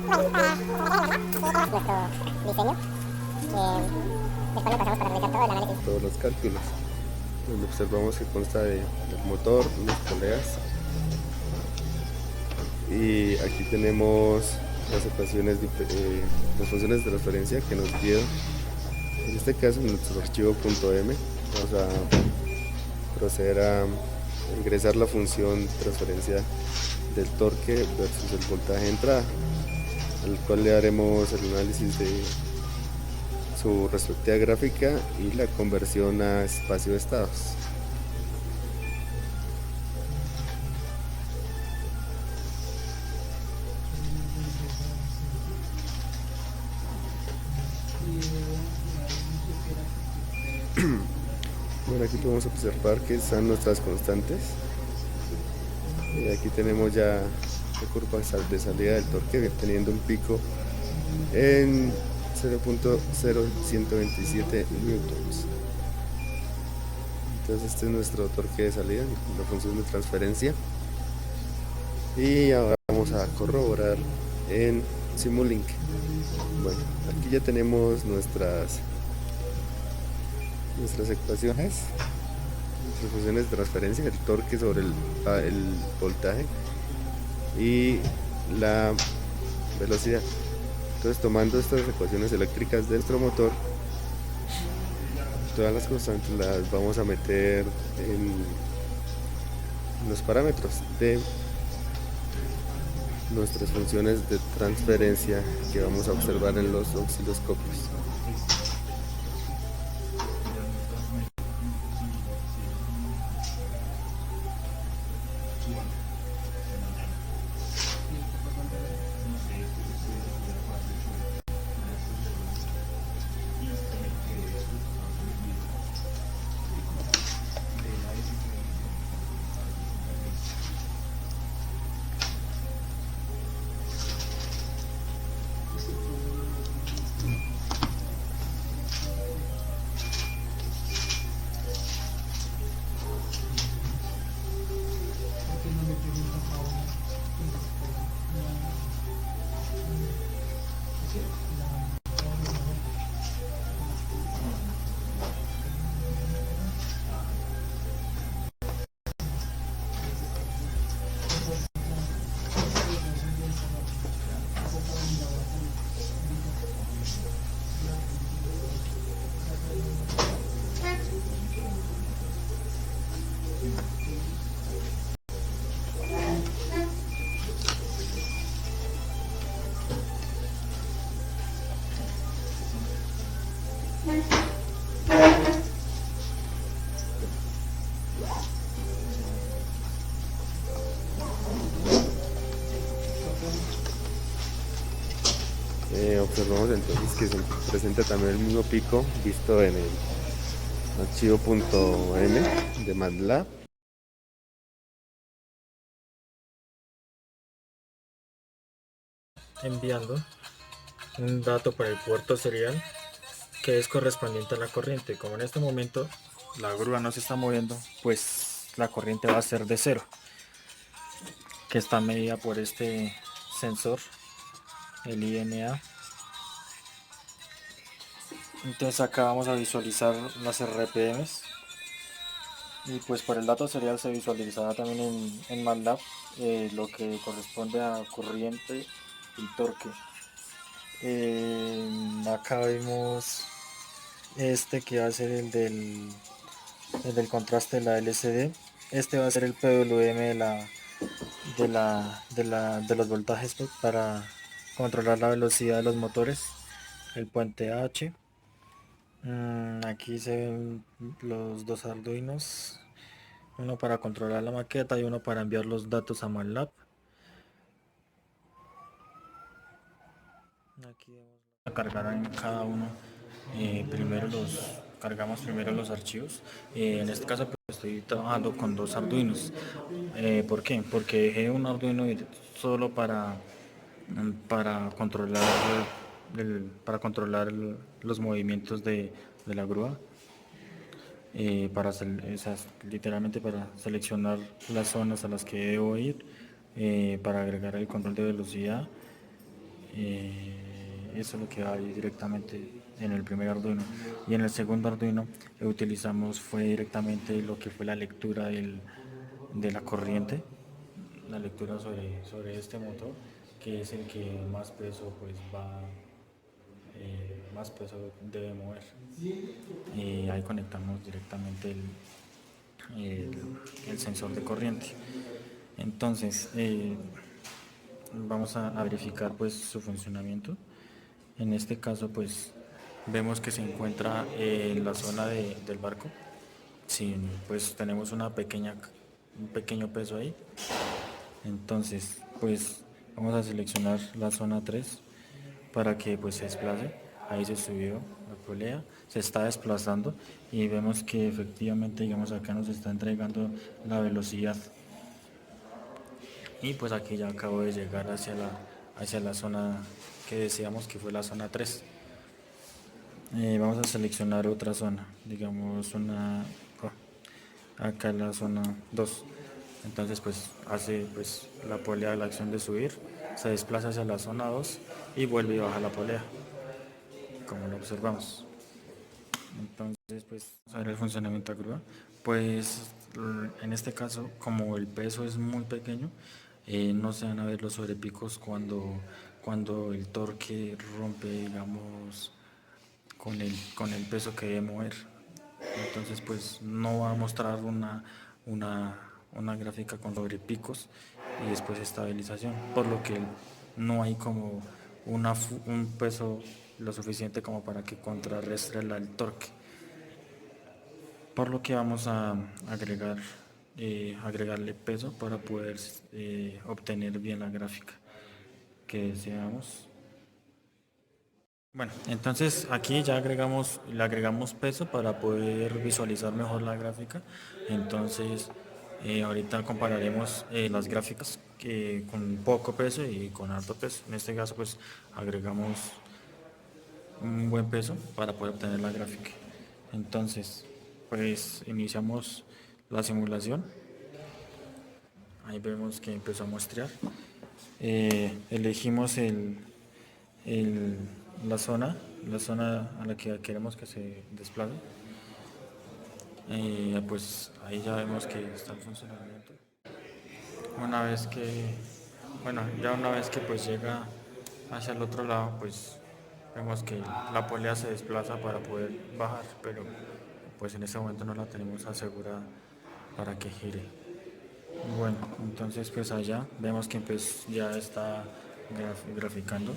Bueno, para nuestro diseño, después lo pasamos para realizar todo el análisis. Todos los cálculos, donde observamos que consta del motor, unas poleas, y aquí tenemos las ecuaciones, las funciones de transferencia que nos dieron. En este caso, en nuestro archivo .m, vamos a proceder a ingresar la función de transferencia del torque versus el voltaje de entrada, al cual le haremos el análisis de su respectiva gráfica y la conversión a espacio de estados. Bueno, aquí podemos observar que están nuestras constantes. Y aquí tenemos ya la curva de salida del torque, teniendo un pico en 0.0127 newtons. Entonces este es nuestro torque de salida, la función de transferencia. Y ahora vamos a corroborar en Simulink. Bueno, aquí ya tenemos nuestras ecuaciones, nuestras funciones de transferencia, el torque sobre el voltaje y la velocidad. Entonces, tomando estas ecuaciones eléctricas de nuestro motor, todas las constantes las vamos a meter en los parámetros de nuestras funciones de transferencia que vamos a observar en los osciloscopios. Observamos entonces que se presenta también el mismo pico visto en el archivo .m de MATLAB. Enviando un dato para el puerto serial que es correspondiente a la corriente. Como en este momento la grúa no se está moviendo, pues la corriente va a ser de cero, que está medida por este sensor, el IMA. Entonces acá vamos a visualizar las RPMs, y pues por el dato serial se visualizará también en MATLAB lo que corresponde a corriente y torque. Acá vemos este que va a ser el del contraste de la LCD. Este va a ser el PWM de los voltajes, pues, para controlar la velocidad de los motores, el puente H. Aquí se ven los dos arduinos, uno para controlar la maqueta y uno para enviar los datos a MATLAB. Aquí vamos a cargar en cada uno. Cargamos primero los archivos. En este caso pues, estoy trabajando con dos arduinos. ¿Por qué? Porque dejé un arduino solo para controlar los movimientos de la grúa. Literalmente para seleccionar las zonas a las que debo ir, para agregar el control de velocidad Eso es lo que va directamente en el primer Arduino. Y en el segundo Arduino fue directamente lo que fue la lectura de la corriente, la lectura sobre este motor, que es el que más peso pues más peso debe mover. Y ahí conectamos directamente el, el sensor de corriente. Entonces, vamos a verificar pues su funcionamiento. En este caso pues vemos que se encuentra en la zona del barco. Sí, pues tenemos un pequeño peso ahí. Entonces pues vamos a seleccionar la zona 3 para que pues se desplace. Ahí se subió la polea, se está desplazando y vemos que efectivamente, digamos, acá nos está entregando la velocidad. Y pues aquí ya acabo de llegar hacia la zona que decíamos que fue la zona 3. Vamos a seleccionar otra zona, digamos acá la zona 2. Entonces pues hace pues la polea la acción de subir, se desplaza hacia la zona 2 y vuelve y baja la polea, como lo observamos. Entonces pues vamos a ver el funcionamiento de grúa. Pues en este caso, como el peso es muy pequeño, no se van a ver los sobrepicos cuando el torque rompe, digamos, con el peso que debe mover. Entonces pues no va a mostrar una gráfica con sobrepicos y después estabilización, por lo que no hay como un peso lo suficiente como para que contrarrestre el torque. Por lo que vamos a agregarle peso para poder obtener bien la gráfica que deseamos. Bueno, entonces aquí ya le agregamos peso para poder visualizar mejor la gráfica. Entonces ahorita compararemos las gráficas con poco peso y con alto peso. En este caso pues agregamos un buen peso para poder obtener la gráfica. Entonces pues iniciamos la simulación. Ahí vemos que empezó a muestrear. Elegimos la zona a la que queremos que se desplace. Pues ahí ya vemos que está en funcionamiento. Una vez que pues llega hacia el otro lado, pues vemos que la polea se desplaza para poder bajar, pero pues en ese momento no la tenemos asegurada para que gire. Bueno, entonces pues allá vemos que pues ya está graficando.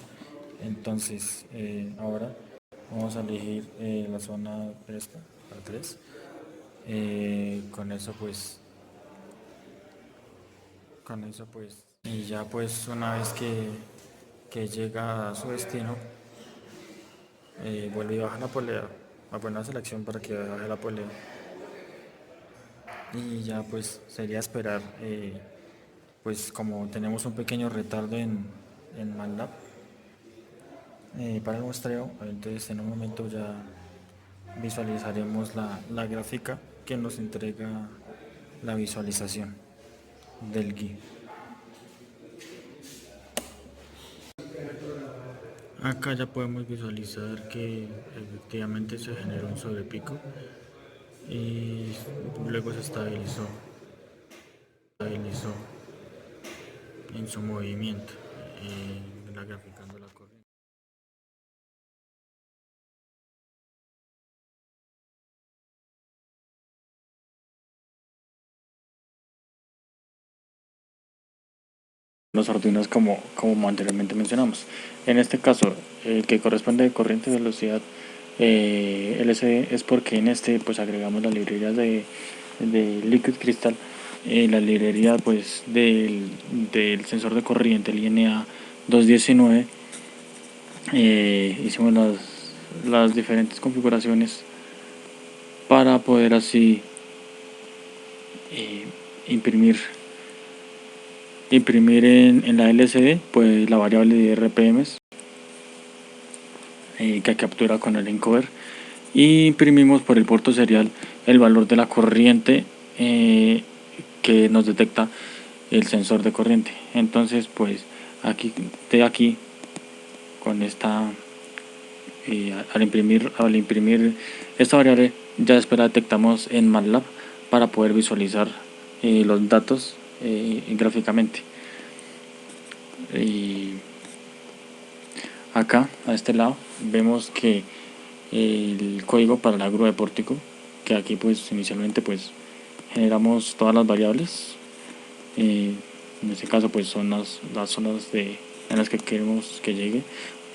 Entonces ahora vamos a elegir la zona esta, la 3. Con eso pues y ya pues una vez que llega a su destino, vuelve y baja la polea, a poner la selección para que baje la polea. Y ya pues sería esperar, pues como tenemos un pequeño retardo en MATLAB para el muestreo, entonces en un momento ya visualizaremos la gráfica que nos entrega la visualización del GUI. Acá ya podemos visualizar que efectivamente se generó un sobrepico y luego se estabilizó en su movimiento, graficando la corriente. Los Arduinos como anteriormente mencionamos. En este caso, el que corresponde de corriente de velocidad LCD es porque en este pues agregamos las librerías de Liquid Crystal, la librería pues del sensor de corriente, el INA 219. Hicimos las diferentes configuraciones para poder así imprimir en la LCD pues la variable de RPMs que captura con el encoder, y imprimimos por el puerto serial el valor de la corriente que nos detecta el sensor de corriente. Entonces pues aquí con esta, al imprimir esta variable, ya después la detectamos en MATLAB para poder visualizar los datos gráficamente. Y acá a este lado vemos que el código para la grúa de pórtico, que aquí pues inicialmente pues generamos todas las variables, en este caso pues son las zonas en las que queremos que llegue.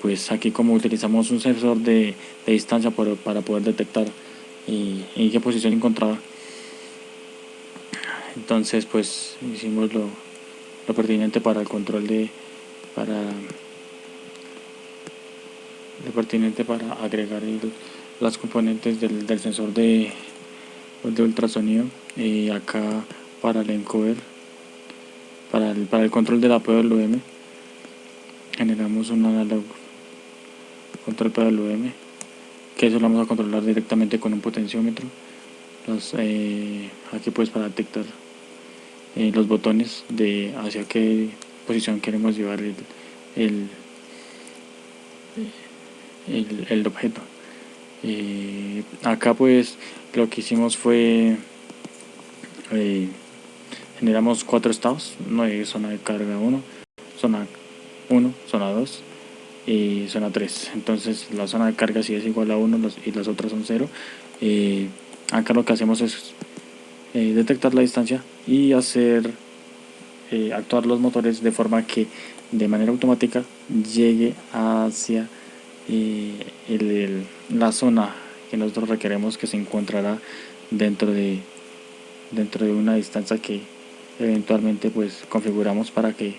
Pues aquí como utilizamos un sensor de distancia para poder detectar en qué posición se encontraba, entonces pues hicimos lo pertinente para el control para agregar las componentes del sensor de ultrasonido, y acá para el encoder, para el control del PWM generamos un análogo control PWM, que eso lo vamos a controlar directamente con un potenciómetro. Aquí pues para detectar los botones de hacia qué posición queremos llevar el objeto. Acá pues lo que hicimos fue generamos 4 estados: zona de carga 1, zona 1, zona 2 y zona 3. Entonces la zona de carga sí es igual a 1 y las otras son 0. Acá lo que hacemos es detectar la distancia y hacer actuar los motores de forma que de manera automática llegue hacia la zona que nosotros requeremos, que se encontrará dentro de una distancia que eventualmente pues configuramos para que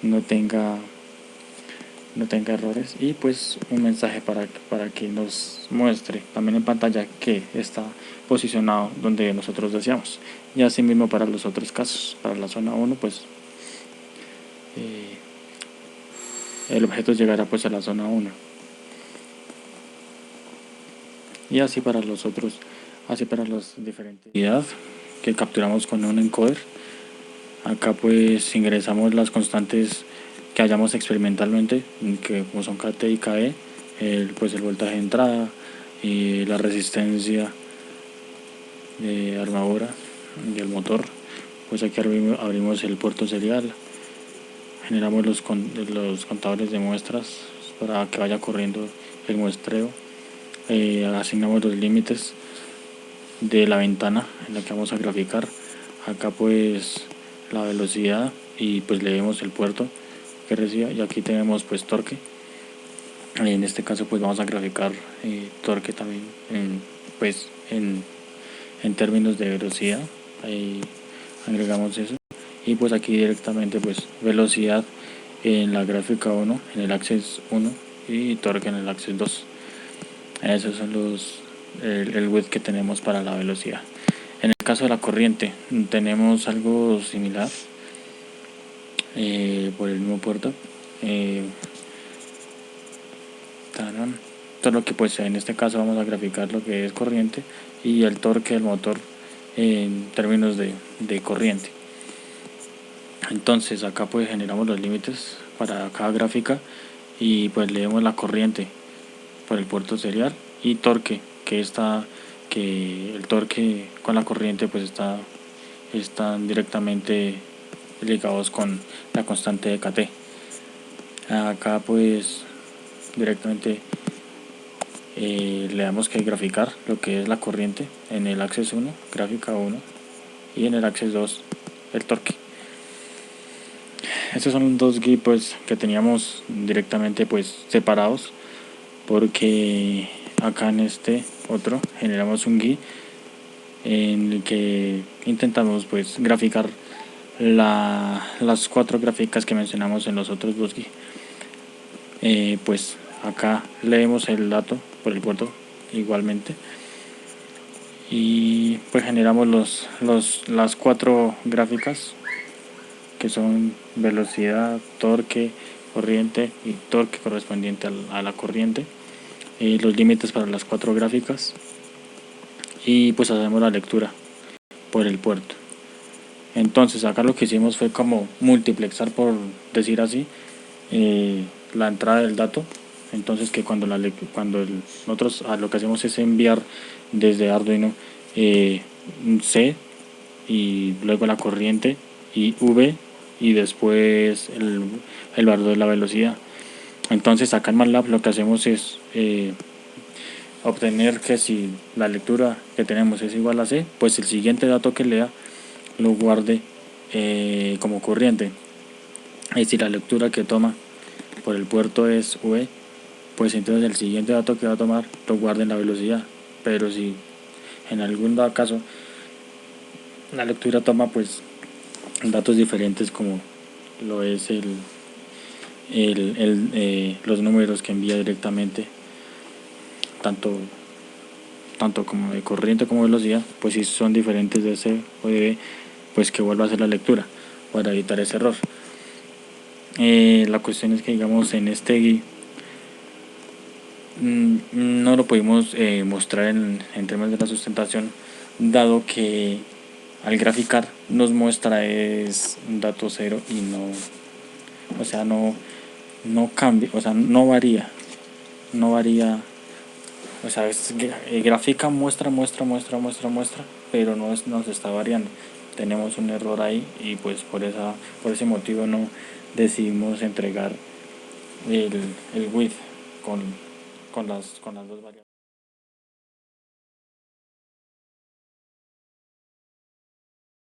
no tenga errores, y pues un mensaje para que nos muestre también en pantalla que está posicionado donde nosotros deseamos. Y así mismo para los otros casos. Para la zona 1 pues el objeto llegará pues a la zona 1, y así para los otros, así para los diferentes unidades que capturamos con un encoder. Acá pues ingresamos las constantes que hayamos experimentalmente, que como son KT y KE, pues el voltaje de entrada y la resistencia de armadura del motor. Pues aquí abrimos el puerto serial, generamos los contadores de muestras para que vaya corriendo el muestreo, asignamos los límites de la ventana en la que vamos a graficar. Acá pues la velocidad, y pues leemos el puerto que reciba, y aquí tenemos pues torque. En este caso pues vamos a graficar torque también en términos de velocidad. Ahí agregamos eso, y pues aquí directamente pues velocidad en la gráfica 1, en el axis 1, y torque en el axis 2. Esos son el width que tenemos para la velocidad. En el caso de la corriente tenemos algo similar por el mismo puerto. Todo lo que pues en este caso vamos a graficar lo que es corriente y el torque del motor en términos de corriente. Entonces acá pues generamos los límites para cada gráfica, y pues leemos la corriente por el puerto serial, y torque, que el torque con la corriente pues están directamente ligados con la constante de KT. Acá pues directamente le damos que graficar lo que es la corriente en el axis 1, gráfica 1, y en el axis 2 el torque. Estos son dos GUI pues que teníamos directamente pues separados, porque acá en este otro generamos un GUI en el que intentamos pues graficar las 4 gráficas que mencionamos en los otros dos GUI. Pues acá leemos el dato por el puerto igualmente, y pues generamos las 4 gráficas, que son velocidad, torque, corriente y torque correspondiente a la corriente, y los límites para las 4 gráficas, y pues hacemos la lectura por el puerto. Entonces acá lo que hicimos fue como multiplexar, por decir así, la entrada del dato Entonces que nosotros lo que hacemos es enviar desde Arduino un C y luego la corriente y V y después el valor de la velocidad. Entonces acá en MATLAB lo que hacemos es obtener que si la lectura que tenemos es igual a C, pues el siguiente dato que lea lo guarde como corriente. Y si la lectura que toma por el puerto es V, pues entonces el siguiente dato que va a tomar lo guarde en la velocidad. Pero si en algún caso la lectura toma pues datos diferentes, como lo es los números que envía directamente, tanto como de corriente como velocidad, pues si son diferentes de C o de B, pues que vuelva a hacer la lectura para evitar ese error. La cuestión es que, digamos, en este GUI no lo pudimos mostrar en términos de la sustentación, dado que al graficar nos muestra es un dato cero y no cambia, o sea, no varía, o sea, grafica, muestra, pero no nos está variando. Tenemos un error ahí y pues por ese motivo no decidimos entregar el width con las dos variables.